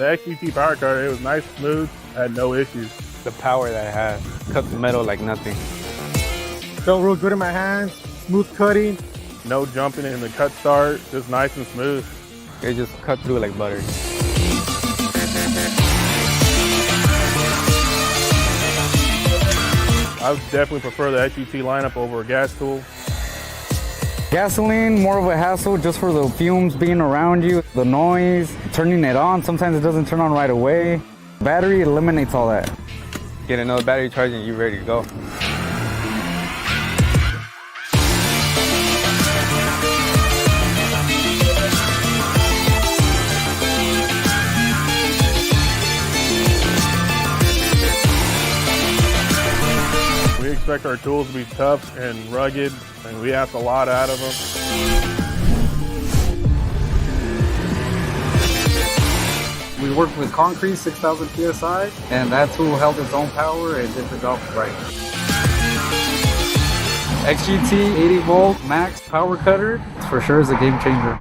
The XGT Power Cutter, it was nice, smooth, had no issues. The power that it had, cut the metal like nothing. Felt real good in my hands, smooth cutting. No jumping in the cut start, just nice and smooth. It just cut through like butter. I would definitely prefer the XGT lineup over a gas tool. Gasoline, more of a hassle just for the fumes being around you, the noise, turning it on. Sometimes it doesn't turn on right away. Battery eliminates all that. Get another battery charge and you're ready to go. We expect our tools to be tough and rugged, and we ask a lot out of them. We worked with concrete 6,000 PSI, and that tool held its own power and did the job right. XGT 80 volt max power cutter, for sure is a game changer.